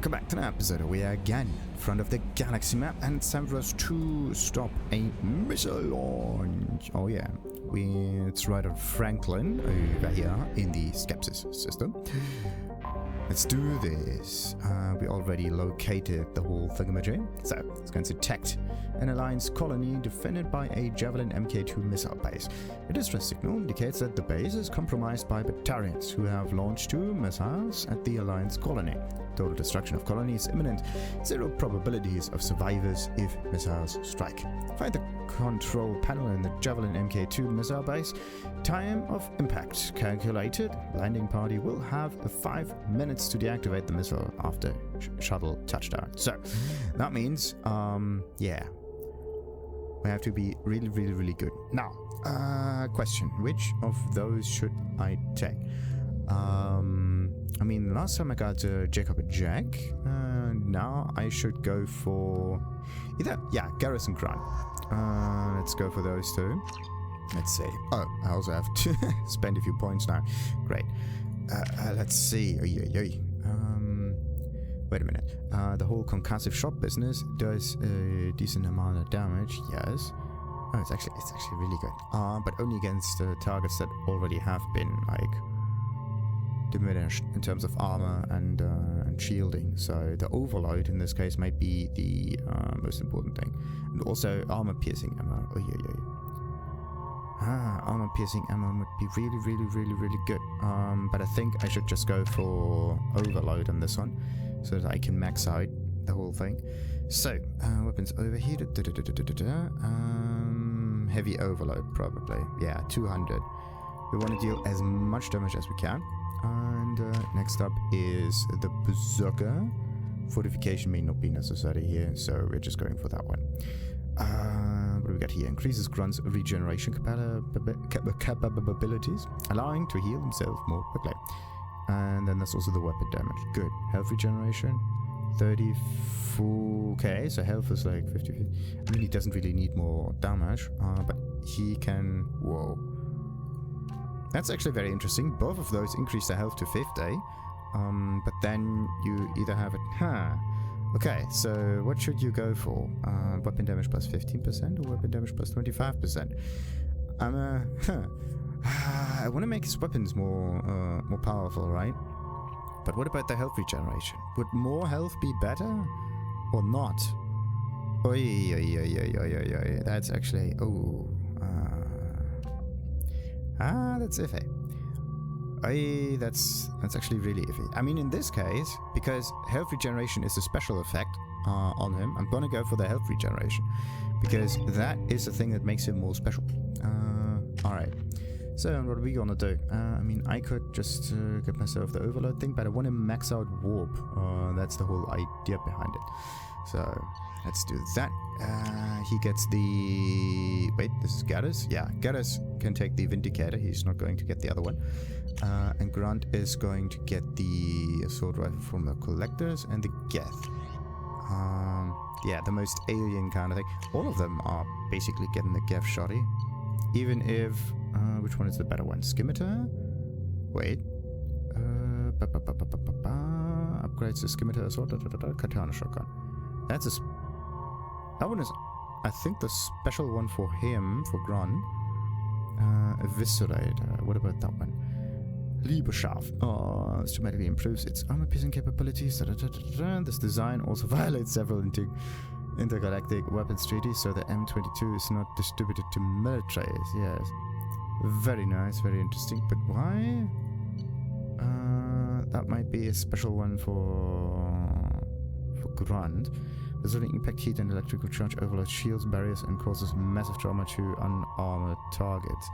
Welcome back to an episode. We are again in front of the galaxy map, and it's time for us to stop a missile launch. Oh yeah, it's right on Franklin over here in the Skepsis system. Let's do this. We already located the whole thingamajig, so it's going to detect an Alliance colony defended by a Javelin Mk2 missile base. A distress signal indicates that the base is compromised by Batarians who have launched 2 missiles at the Alliance colony. Total destruction of colony is imminent. 0 probabilities of survivors if missiles strike. Find the control panel in the Javelin Mk2 missile base. Time of impact calculated. Landing party will have 5 minutes to deactivate the missile after shuttle touchdown. So that means, yeah, we have to be really good. Now, question: which of those should I take? I mean, last time I got Jacob and Jack. Now I should go for either, yeah, Garrison Grant. Let's go for those 2. Let's see. Oh, I also have to spend a few points now. Great. Let's see. Wait a minute. The whole concussive shot business does a decent amount of damage. Yes. Oh, it's actually really good. But only against targets that already have been like diminished in terms of armor and shielding. So the overload in this case might be the most important thing, and also armor piercing ammo. Armor piercing ammo would be really good. But I think I should just go for overload on this one, so that I can max out the whole thing. So weapons overheated. Heavy overload probably. Yeah, 200. We want to deal as much damage as we can. And next up is the Berserker. Fortification may not be necessary here, so we're just going for that one. What do we got here? Increases Grunt's regeneration capabilities, allowing to heal himself more quickly. And then that's also the weapon damage. Good. Health regeneration, 34. Okay, so health is like 50. I mean, he doesn't really need more damage, but he can. Whoa. That's actually very interesting. Both of those increase the health to 50. But then you either have it. Okay, so what should you go for? Weapon damage plus 15% or weapon damage plus 25%? I want to make his weapons more powerful, right? But what about the health regeneration? Would more health be better or not? That's actually that's iffy. That's actually really iffy. I mean, in this case, because health regeneration is a special effect on him, I'm gonna go for the health regeneration, because that is the thing that makes him more special. Alright. So what are we gonna do? I mean, I could just get myself the overload thing, but I want to max out warp. That's the whole idea behind it. So let's do that. He gets the... Wait, this is Garrus? Yeah, Garrus can take the Vindicator. He's not going to get the other one. And Grunt is going to get the Assault Rifle from the Collectors and the Geth. Yeah, the most alien kind of thing. All of them are basically getting the Geth shotty. Even if... which one is the better one? Scimitar? Wait. Upgrades to Scimitar Assault. Katana Shotgun. That's a... That one is, I think, the special one for him, for Grun. Eviscerate. What about that one? Liebescharf. Oh, this dramatically improves its armor piercing capabilities. This design also violates several intergalactic weapons treaties, so the M22 is not distributed to militaries. Yes. Very nice, very interesting. But why? That might be a special one for Grunt. Resulting impact, heat, and electrical charge overloads shields, barriers, and causes massive trauma to unarmored targets.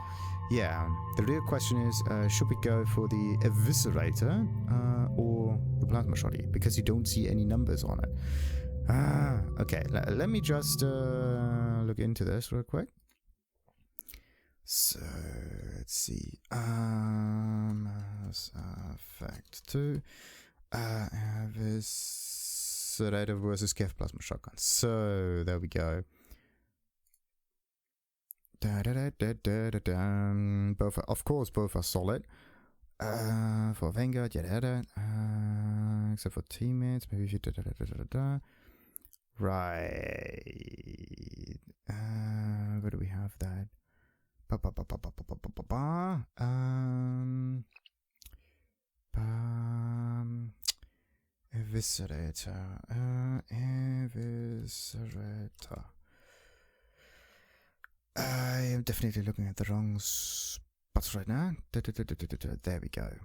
Yeah, the real question is, should we go for the Eviscerator or the Plasma Shotty? Because you don't see any numbers on it. Okay, let me just look into this real quick. So, let's see. Fact 2. Eviscerator versus Geth Plasma Shotgun. So, there we go. Both are, of course, both are solid. For Vanguard, except for teammates. Maybe if you right. Where do we have that? Eviscerator. Eviscerator. I am definitely looking at the wrong spots right now. There we go.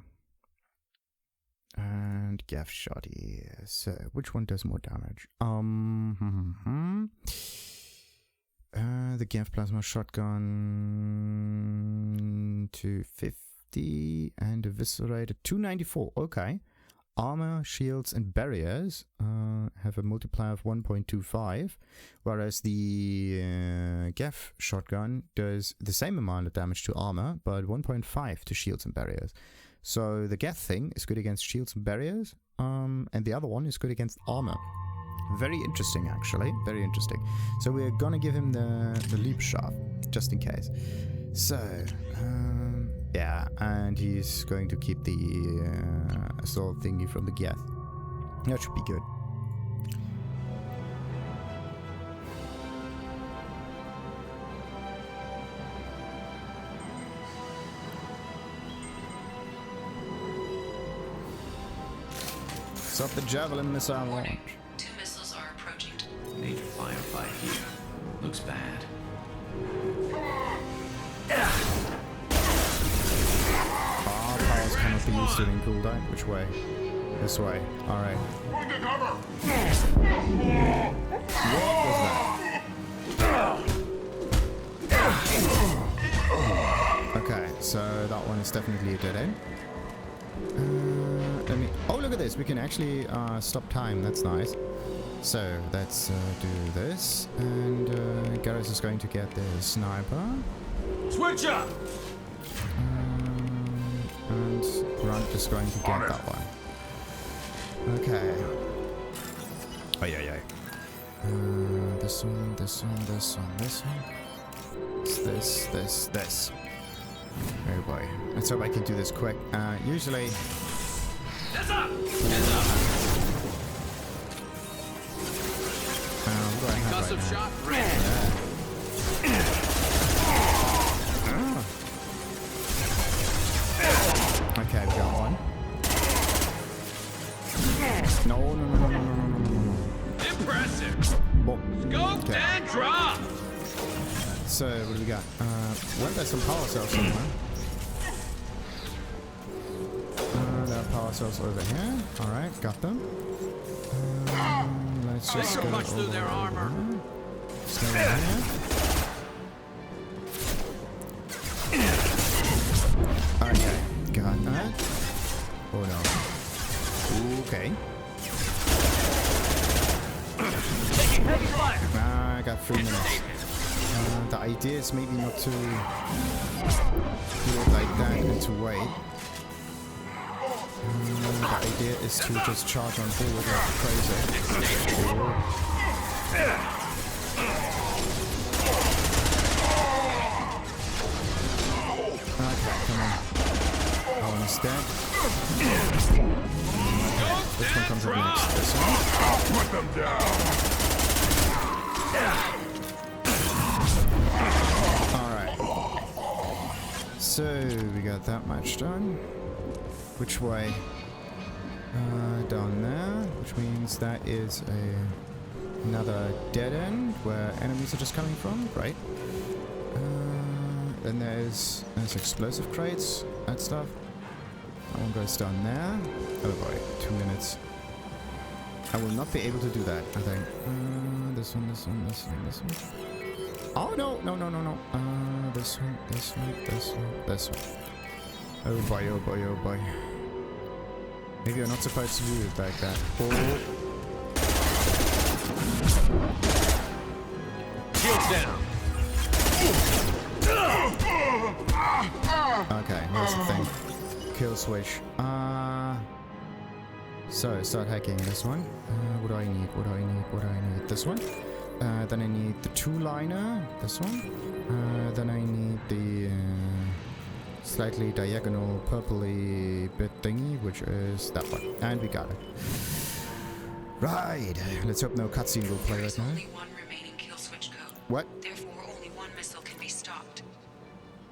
And gaff shot here. So, which one does more damage? The gaff plasma shotgun 250 and eviscerator 294. Okay. Armor, shields, and barriers have a multiplier of 1.25, whereas the gaff shotgun does the same amount of damage to armor, but 1.5 to shields and barriers. So the gaff thing is good against shields and barriers, and the other one is good against armor. Very interesting, actually. Very interesting. So we're gonna give him the leap shaft, just in case. So, yeah, and he's going to keep the assault thingy from the gaff. That should be good. Stop the Javelin missile launch. 2 missiles are approaching. Major firefight here. Looks bad. Powers cannot be used during cooldown. Which way? This way. Alright. What was that? Okay, so that one is definitely a dead end. Let me... Oh, look at this. We can actually stop time. That's nice. So, let's do this. And Garrus is going to get the sniper. Switch up! And Grunt is going to get that one. Okay. Oh, yeah. This one, this one, this one, this one. It's this. Oh boy. Let's hope I can do this quick. Usually... Heads up! What do I have right now? Shot ready. Okay, we got one. No. Impressive! Scope and drop! So, what do we got? Well, there's some power cells somewhere. There are power cells over here. Alright, got them. Let's just go punch through their armor. Stay right here. Okay, got that. Oh no. Okay. I got 3 minutes. The idea is maybe not to do it like that and to wait. The idea is to just charge on forward like crazy. Okay, come on. That one is dead. Which one comes up next? This one? Put them down. Alright. So, we got that much done. Which way? Down there, which means that is another dead end where enemies are just coming from, right? Then there's explosive crates, that stuff. That one goes down there. Oh boy, 2 minutes. I will not be able to do that, I think. This one. Oh no. This one. Oh boy. Maybe you're not supposed to do it like that. Oh. Shields down. Okay, here's the thing. Kill switch. So start hacking this one. What do I need? This one. Then I need the 2-liner. This one. Then I need the slightly diagonal purpley bit thingy, which is that one. And we got it. Right, let's hope no cutscene will play There right is now. only one remaining kill switch code. What? Therefore, only one missile can be stopped.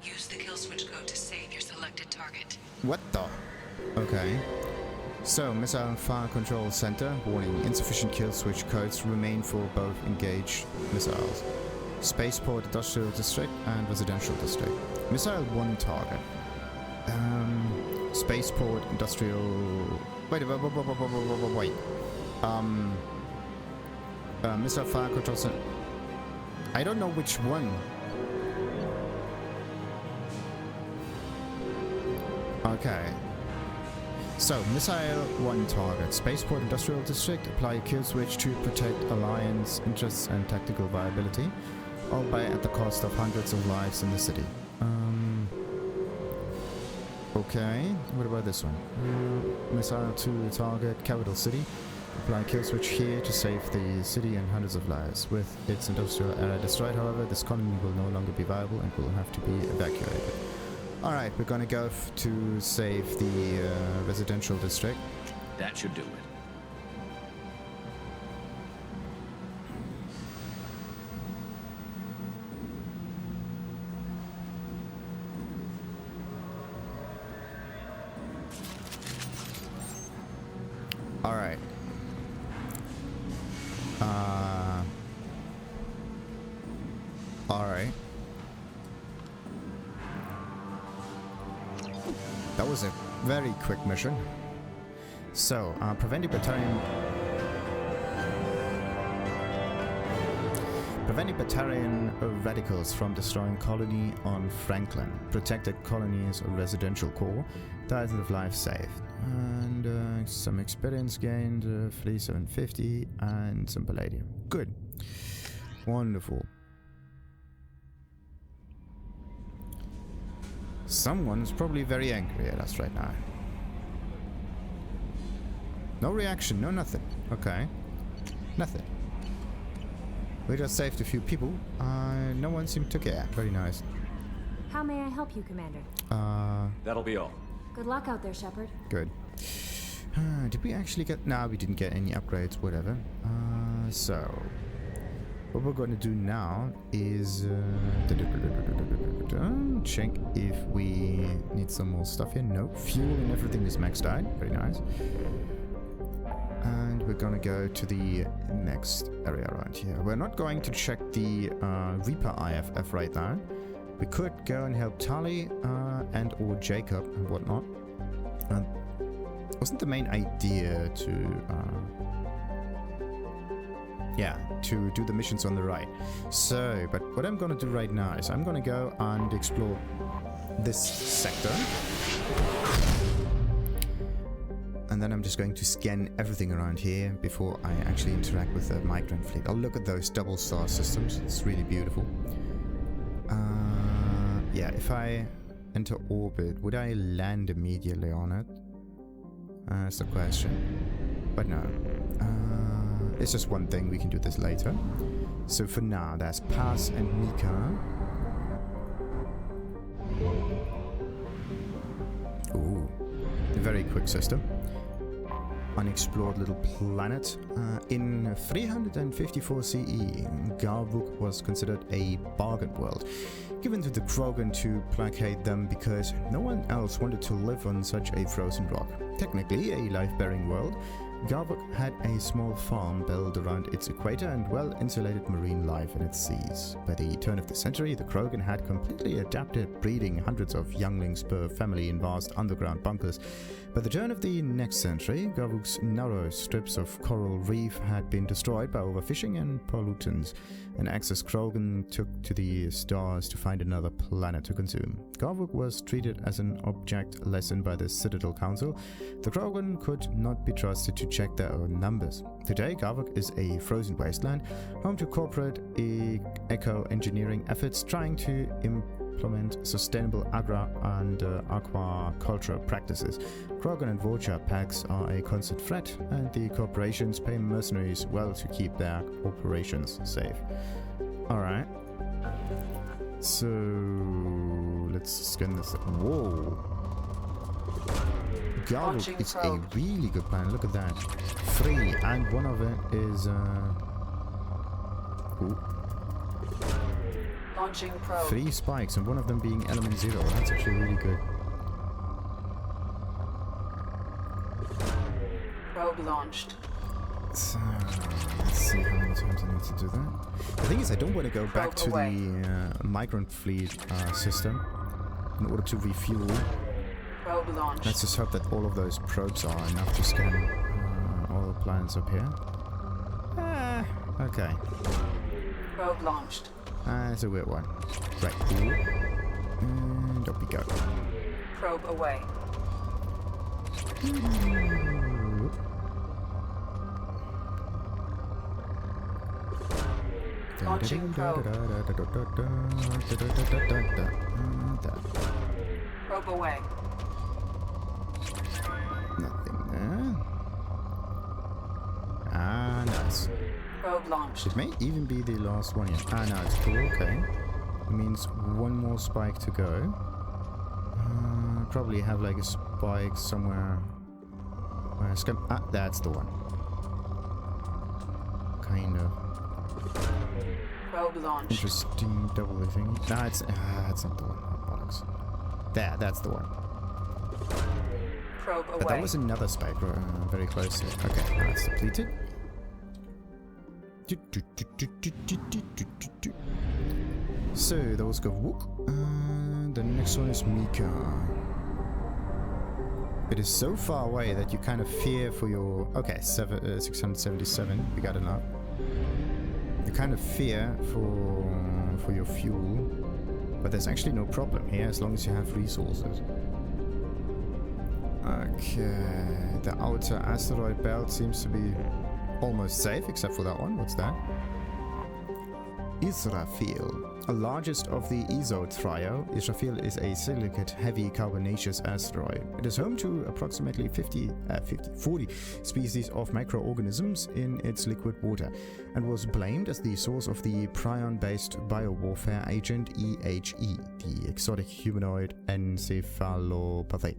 Use the kill switch code to save your selected target. What the? Okay. So, Missile Fire Control Center. Warning, insufficient kill switch codes remain for both engaged missiles. Spaceport Industrial District and Residential District. Missile 1 target. Spaceport Industrial... Wait. Missile Fire Control Center. I don't know which one. Okay. So, Missile 1 target. Spaceport Industrial District. Apply a kill switch to protect Alliance interests and tactical viability, albeit at the cost of hundreds of lives in the city. Okay. What about this one? Missile 2 target. Capital City. Apply kill switch here to save the city and hundreds of lives. With its industrial area destroyed, however, this colony will no longer be viable and will have to be evacuated. Alright, we're gonna go to save the residential district. That should do it. Alright. Alright. That was a very quick mission. So, preventing battalion of radicals from destroying colony on Franklin. Protected colonies of residential core. Thousands of lives saved. And some experience gained, 3750 and some palladium. Good. Wonderful. Someone's probably very angry at us right now. No reaction, no nothing. Okay. Nothing. We just saved a few people. No one seemed to care. Very nice. How may I help you, Commander? That'll be all. Good luck out there, Shepard. Good. Did we actually get... No, we didn't get any upgrades, whatever. So... What we're going to do now is... check if we need some more stuff here. No. Fuel and everything is maxed out. Very nice. And we're going to go to the next area around here. We're not going to check the Reaper IFF right now. We could go and help Tali and or Jacob and whatnot. Wasn't the main idea to... to do the missions on the right. So, but what I'm gonna do right now is I'm gonna go and explore this sector. And then I'm just going to scan everything around here before I actually interact with the migrant fleet. I'll look at those double star systems. It's really beautiful. Yeah, if I enter orbit, would I land immediately on it? That's the question. But no. It's just one thing, we can do this later. So for now, there's Paz and Mika. Ooh, a very quick system. Unexplored little planet. In 354 CE, Garvuk was considered a bargain world, given to the Krogan to placate them because no one else wanted to live on such a frozen rock. Technically a life-bearing world, Garvuk had a small farm built around its equator and well-insulated marine life in its seas. By the turn of the century, the Krogan had completely adapted, breeding hundreds of younglings per family in vast underground bunkers. By the turn of the next century, Garvuk's narrow strips of coral reef had been destroyed by overfishing and pollutants. An Axis Krogan took to the stars to find another planet to consume. Garvuk was treated as an object lesson by the Citadel Council. The Krogan could not be trusted to check their own numbers. Today, Garvuk is a frozen wasteland, home to corporate eco-engineering efforts trying to implement sustainable agri- and aquaculture practices. Krogan and Vulture packs are a constant threat, and the corporations pay mercenaries well to keep their operations safe. Alright. So let's scan this. Whoa. Galvo is a really good plan. Look at that. 3, and one of it is ooh. Launching probe. 3 spikes, and one of them being element 0. That's actually really good. Probe launched. So, let's see how many times I need to do that. The thing is, I don't want to go back to the migrant fleet system in order to refuel. Probe launched. Let's just hope that all of those probes are enough to scan all the planets up here. Okay. Probe launched. It's a weird one. Right. Ooh. And up we go. Probe away. Launching probe. Probe away. Nothing there. Ah, nice. Probe launched. It may even be the last one here. Ah, no, it's cool. Okay. It means one more spike to go. Probably have like a spike somewhere. Ah, that's the one. Kind of. Probe launched. Interesting double thingy. Nah, that's not the one. Bollocks. There, that's the one. Probe away. But that was another spike very close to it. Okay, now it's depleted. So, those go whoop. The next one is Mika. It is so far away that you kind of fear for your... Okay, 677. We got enough. You kind of fear for your fuel. But there's actually no problem here as long as you have resources. Okay, the outer asteroid belt seems to be almost safe, except for that one. What's that? Israfil. The largest of the ESO trio, Israfil is a silicate-heavy carbonaceous asteroid. It is home to approximately 40 species of microorganisms in its liquid water, and was blamed as the source of the prion-based biowarfare agent EHE, the exotic humanoid encephalopathy,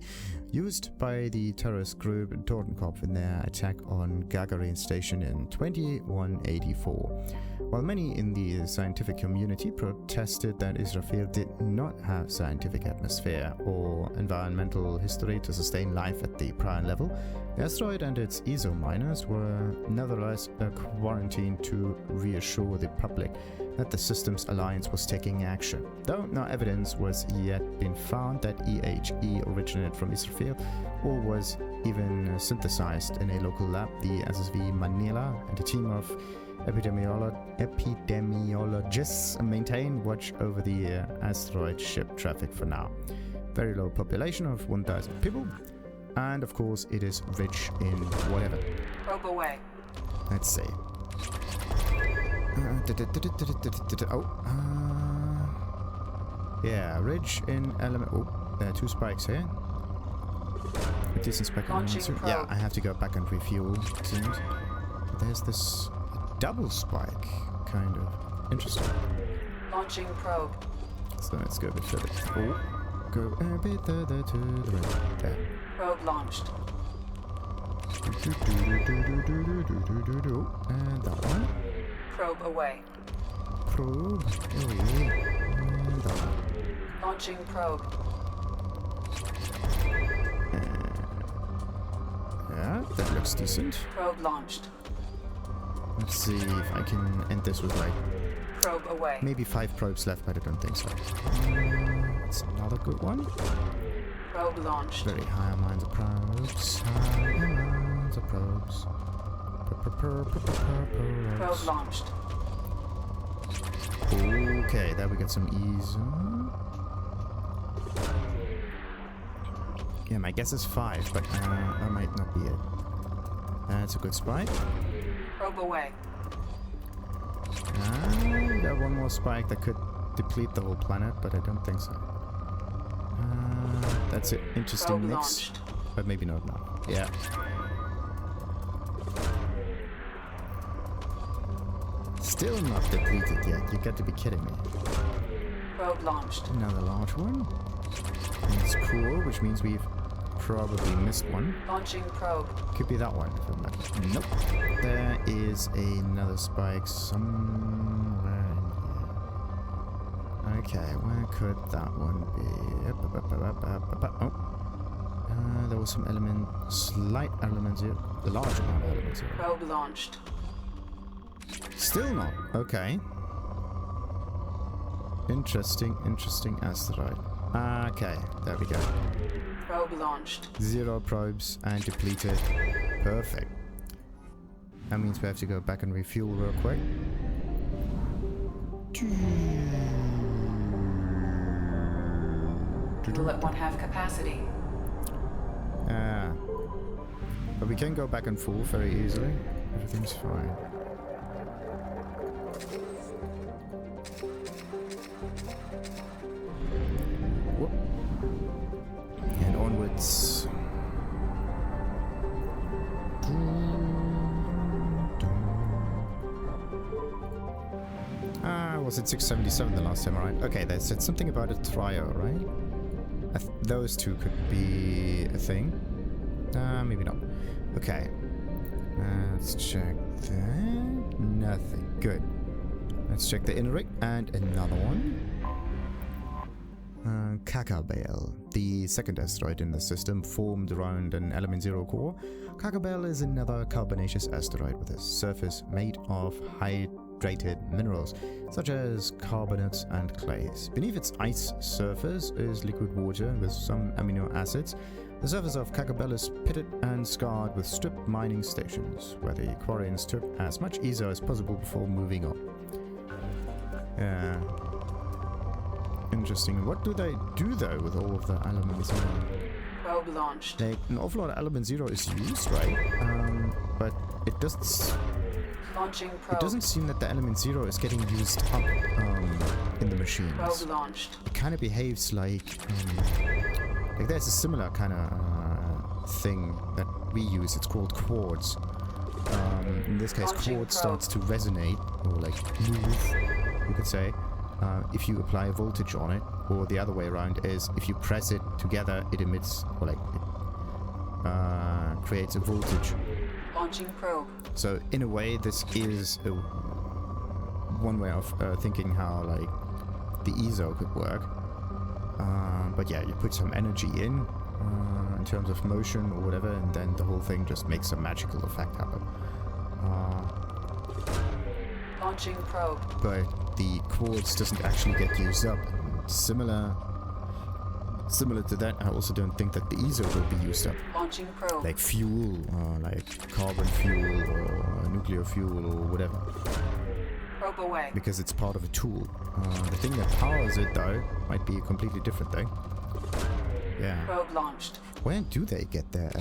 used by the terrorist group Totenkopf in their attack on Gagarin Station in 2184. While many in the scientific community protested that Israfil did not have scientific atmosphere or environmental history to sustain life at the prion level, the asteroid and its ESO miners were nevertheless quarantined to reassure the public that the Systems Alliance was taking action, though no evidence was yet been found that EHE originated from Israfil or was even synthesized in a local lab. The SSV Manila and a team of epidemiologists maintain watch over the asteroid ship traffic for now. Very low population of 1,000 people, and of course it is rich in whatever. Probe away. Let's see. Yeah, rich in element. Oh, there are 2 spikes here. A decent spike elements. Yeah, I have to go back and refuel, it seems. But there's this double spike, kind of interesting. Launching probe. So let's go a bit further. Oh, go a bit further to the right. There. Probe launched. And that one. Probe away. Probe away. And that one. Launching probe. Yeah, that looks decent. Probe launched. Let's see if I can end this with like Probe away. maybe 5 probes left, but I don't think so. It's another good one. Probe launched. Very high amounts of probes. High amounts of probes. Probe launched. Okay, there we get some ease. Yeah, my guess is 5, but that might not be it. That's a good spike. Probe away. We got one more spike that could deplete the whole planet, but I don't think so. That's an interesting Probe mix, launched. but maybe not now. Yeah. Still not depleted yet. You got to be kidding me. Probe launched. Another large one. It's cool, which means we've probably missed one. Launching probe. Could be that one. If I'm lucky. Nope. There is another spike somewhere in here. Okay, where could that one be? Oh. There was some element, slight elements here. The large amount of elements here. Probe launched. Still not. Okay. Interesting asteroid. Okay, there we go. Probe launched. 0 probes and depleted. Perfect. That means we have to go back and refuel real quick. Fuel at 1/2 capacity. But we can go back and full very easily. Everything's fine. Whoop. And onwards. Was it 677 the last time around? Okay, they said something about a trio, right? Those two could be a thing. Maybe not. Okay. Let's check that. Nothing. Good. Let's check the inner ring and another one. Kakabale, the second asteroid in the system, formed around an element 0 core. Kakabale is another carbonaceous asteroid with a surface made of hydrated minerals, such as carbonates and clays. Beneath its ice surface is liquid water with some amino acids. The surface of Kakabale is pitted and scarred with strip mining stations, where the quarrians took as much ether as possible before moving on. Interesting. What do they do though with all of the element 0? Probe launched. Like, an awful lot of element 0 is used, right? But it doesn't. Launching probe. It doesn't seem that the element 0 is getting used up in the machines. Probe launched. It kind of behaves like there's a similar kind of thing that we use. It's called quartz. In this case, Launching quartz probe. starts to resonate or like move, you could say, if you apply voltage on it, or the other way around is if you press it together, it emits or like it creates a voltage. Launching probe. So in a way, this is one way of thinking how like the ESO could work. But yeah, you put some energy in terms of motion or whatever, and then the whole thing just makes a magical effect happen. Launching probe. But the quartz doesn't actually get used up. Similar to that, I also don't think that the ESO will be used up. Launching probe. Like fuel, like carbon fuel or nuclear fuel or whatever. Probe away. Because it's part of a tool. The thing that powers it, though, might be a completely different thing. Yeah. Probe launched. Where do they get their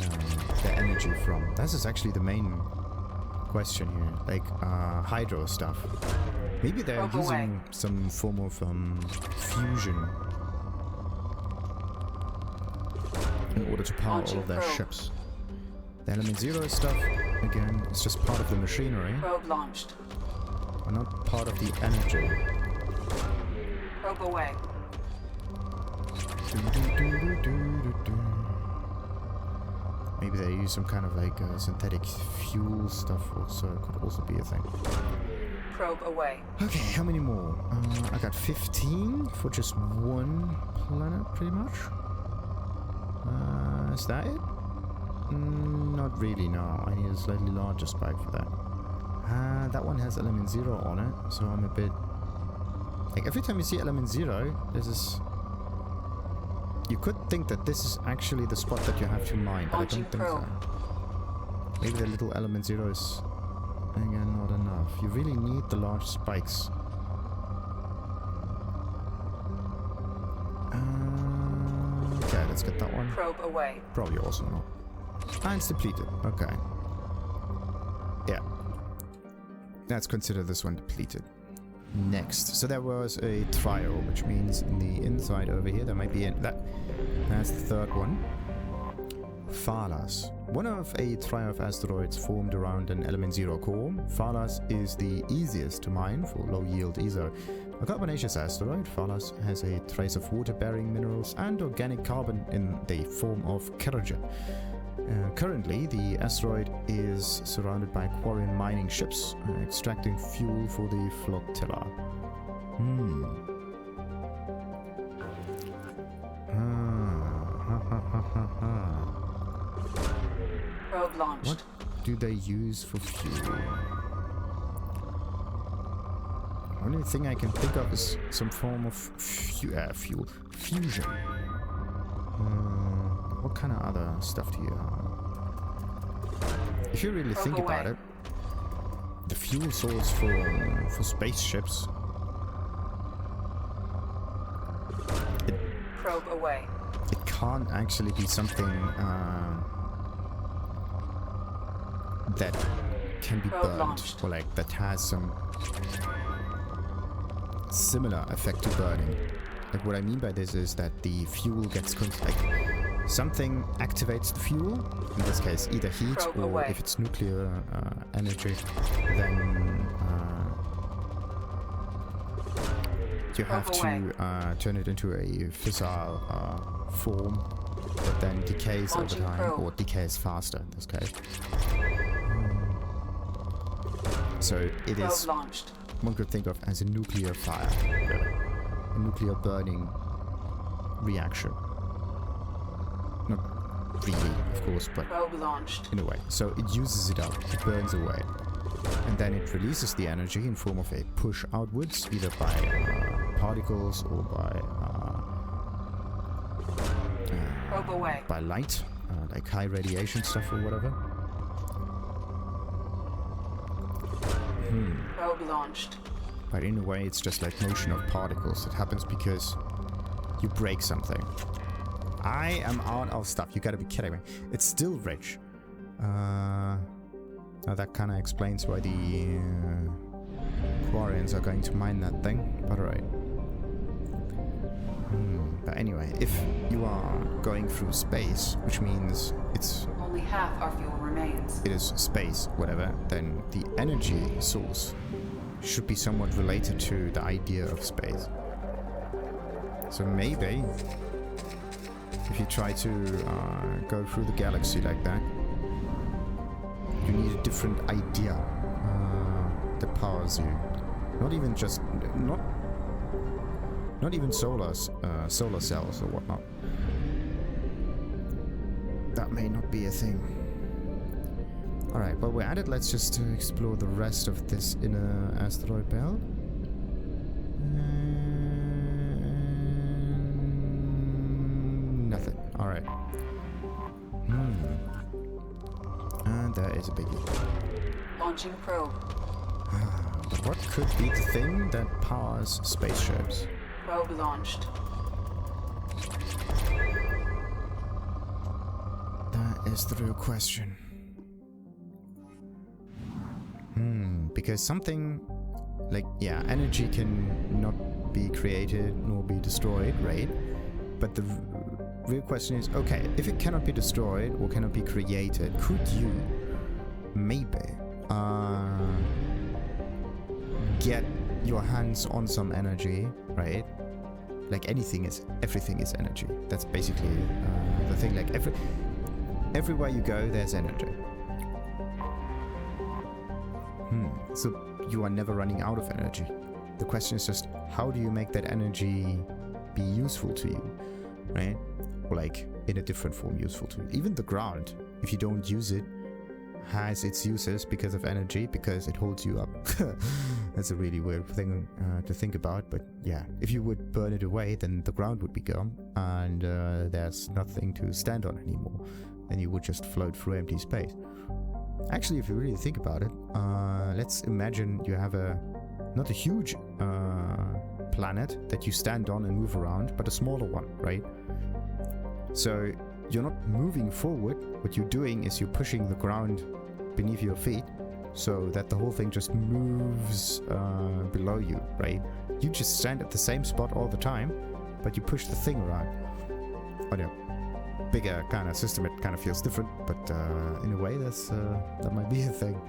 energy from? This is actually the main question here. Like, hydro stuff. Maybe they're Probe using away. some form of fusion in order to power all of their probe. ships. The element 0 stuff, again, is just part of the machinery, Probe launched. but not part of the energy. Probe away. Maybe they use some kind of like synthetic fuel stuff also, could also be a thing. Probe away. Okay, how many more? I got 15 for just one planet, pretty much. Is that it? Not really, no. I need a slightly larger spike for that. That one has element 0 on it, so I'm a bit... Like, every time you see element 0, this is... You could think that this is actually the spot that you have to mine, but I don't think so. Maybe the little element 0 is, again, not enough. You really need the large spikes. Okay, let's get that one. Probe away. Probably also not. And it's depleted. Okay. Yeah. Let's consider this one depleted. Next. So there was a trio, which means in the inside over here there might be that's the third one. Phalas. One of a trio of asteroids formed around an element 0 core, Phalas is the easiest to mine for low yield ESO. A carbonaceous asteroid, Phalas has a trace of water-bearing minerals and organic carbon in the form of kerogen. Currently, the asteroid is surrounded by Quarian mining ships, extracting fuel for the flotilla. Probe launched. What do they use for fuel? The only thing I can think of is some form of fusion. What kind of other stuff do you have? If you really think about it, the fuel source for spaceships. Probe away. It can't actually be something that can be burned, or like that has some similar effect to burning. Like what I mean by this is that the fuel gets something activates the fuel, in this case either heat or if it's nuclear energy, then you have to turn it into a fissile form that then decays over time, or decays faster in this case. So it is, one could think of as a nuclear fire, a nuclear burning reaction. Not really, of course, but in a way. So it uses it up, it burns away. And then it releases the energy in form of a push outwards, either by particles or by light, like high radiation stuff or whatever. Probe launched. But in a way, it's just like motion of particles. It happens because you break something. I am out of stuff. You gotta be kidding me. It's still rich. Now that kind of explains why the Quarians are going to mine that thing. But alright. But anyway, if you are going through space, which means it's only half our fuel remains. It is space, whatever, then the energy source should be somewhat related to the idea of space. So maybe if you try to go through the galaxy like that, you need a different idea that powers you. Not even just not even solar cells or whatnot. That may not be a thing. Alright, while we're at it, let's just explore the rest of this inner asteroid belt. Nothing. Alright. And there is a biggie. Launching probe. But what could be the thing that powers spaceships? Probe launched. That is the real question. Because something like, yeah, energy can not be created nor be destroyed, right? But the real question is, okay, if it cannot be destroyed or cannot be created, could you maybe get your hands on some energy, right? Like everything is energy. That's basically the thing. Like everywhere you go, there's energy. So you are never running out of energy. The question is just, how do you make that energy be useful to you, right? Or like in a different form useful to you. Even the ground, if you don't use it, has its uses because of energy, because it holds you up. That's a really weird thing to think about, but yeah, if you would burn it away, then the ground would be gone, and there's nothing to stand on anymore, and you would just float through empty space. Actually, if you really think about it, let's imagine you have not a huge planet that you stand on and move around, but a smaller one, right? So you're not moving forward. What you're doing is you're pushing the ground beneath your feet so that the whole thing just moves below you, right? You just stand at the same spot all the time, but you push the thing around. Oh no. bigger kind of system, it kind of feels different, but in a way, that might be a thing.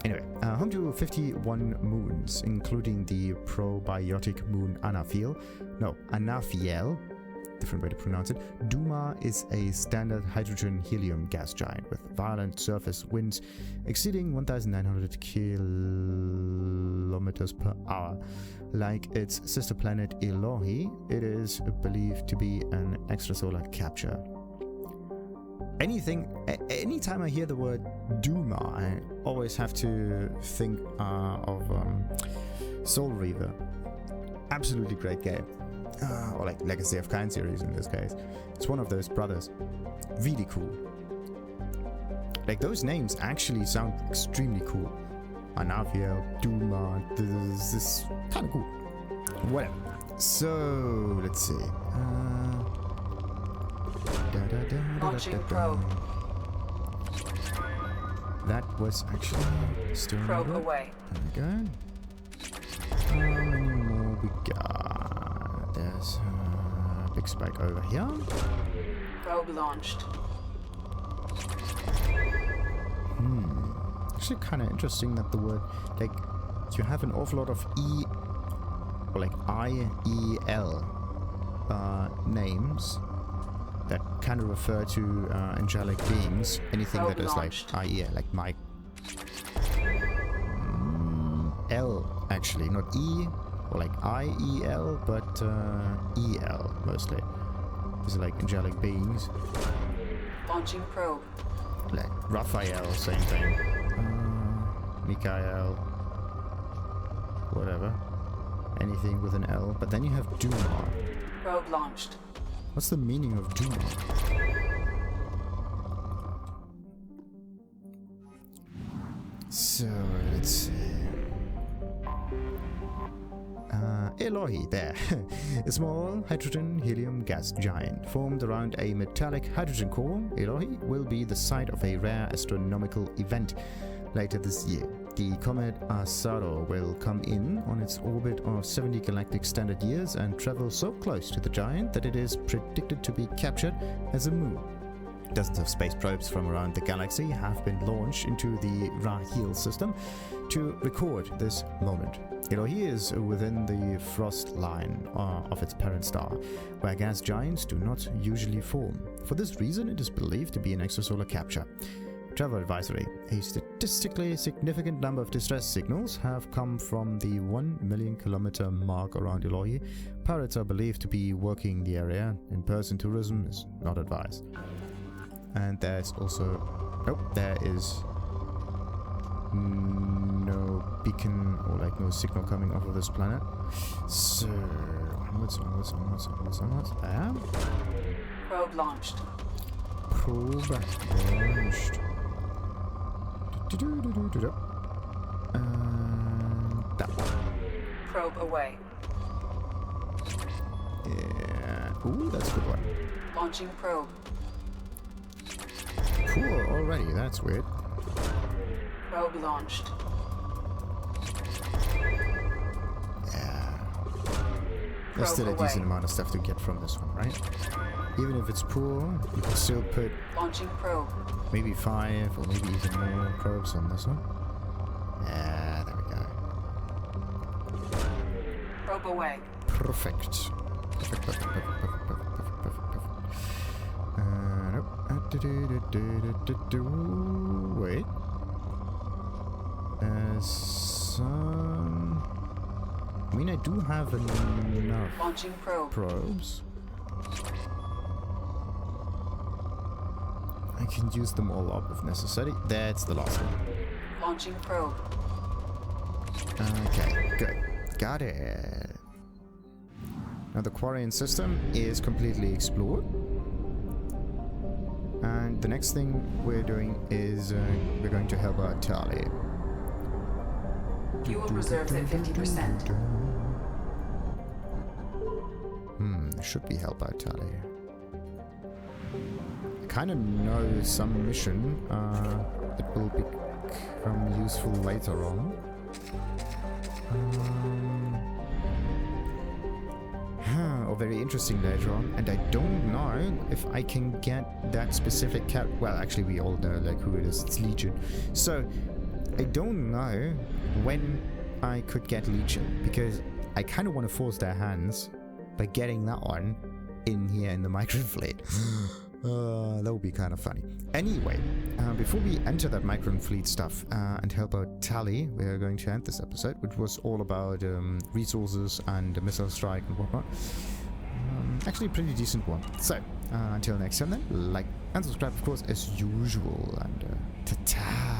Anyway, home to 51 moons, including the probiotic moon Anafiel. Different way to pronounce it. Duma is a standard hydrogen-helium gas giant with violent surface winds exceeding 1,900 kilometers per hour. Like its sister planet Elohi, it is believed to be an extrasolar capture. Anytime I hear the word Duma, I always have to think of Soul Reaver. Absolutely great game. Or like Legacy of Kain series in this case. It's one of those brothers. Really cool. Like those names actually sound extremely cool. Anafiel, Duma, this is kind of cool. Whatever. So, let's see. Launching probe. That was actually still Probe away. There we go. How many more we got? There's a big spike over here. Probe launched. Actually kind of interesting that the word, like, you have an awful lot of E, or like I-E-L names that kind of refer to angelic beings. Anything Probe that is launched. like I-E-L, like Mike. L, actually, not E, or like I-E-L, but E-L mostly. These are like angelic beings. Launching probe. Like Raphael, same thing. Mikael. Whatever. Anything with an L. But then you have Duma. Probe launched. What's the meaning of Duma? So, let's see. Elohi, there. A small hydrogen-helium gas giant formed around a metallic hydrogen core. Elohi will be the site of a rare astronomical event later this year. The comet Asaro will come in on its orbit of 70 galactic standard years and travel so close to the giant that it is predicted to be captured as a moon. Dozens of space probes from around the galaxy have been launched into the Rahil system to record this moment. Elohi is within the frost line of its parent star, where gas giants do not usually form. For this reason, it is believed to be an extrasolar capture. Travel advisory. A statistically significant number of distress signals have come from the 1 million kilometer mark around Elohi. Pirates are believed to be working the area. In-person tourism is not advised. And there's also... Nope, there is no beacon or like no signal coming off of this planet. So... onwards. There. Probe launched. Probe launched. That one. Probe away. Yeah. Ooh, that's a good one. Launching probe. Poor already, that's weird. Probe launched. Yeah. There's still a Probe away. decent amount of stuff to get from this one, right? Even if it's poor, you can still put Launching probe. maybe 5 or maybe even more probes on this one. Yeah, there we go. Probe away. Perfect. Perfect. Nope. Wait. Some... I mean, I do have enough Launching probe. probes. I can use them all up if necessary. That's the last one. Launching probe. Okay, good. Got it. Now the Quarian system is completely explored. And the next thing we're doing is we're going to help out Tali. Fuel reserves at 50%. Should be help out Tali. I kind of know some mission that will become useful later on. or very interesting later on, and I don't know if I can get that specific cat. Well, actually, we all know like who it is. It's Legion. So I don't know when I could get Legion, because I kind of want to force their hands by getting that one in here in the microfleet. That would be kind of funny. Anyway, before we enter that microfleet stuff and help out Tally, we are going to end this episode, which was all about resources and missile strike and whatnot. Actually, a pretty decent one. So, until next time then, like and subscribe, of course, as usual, and ta-ta!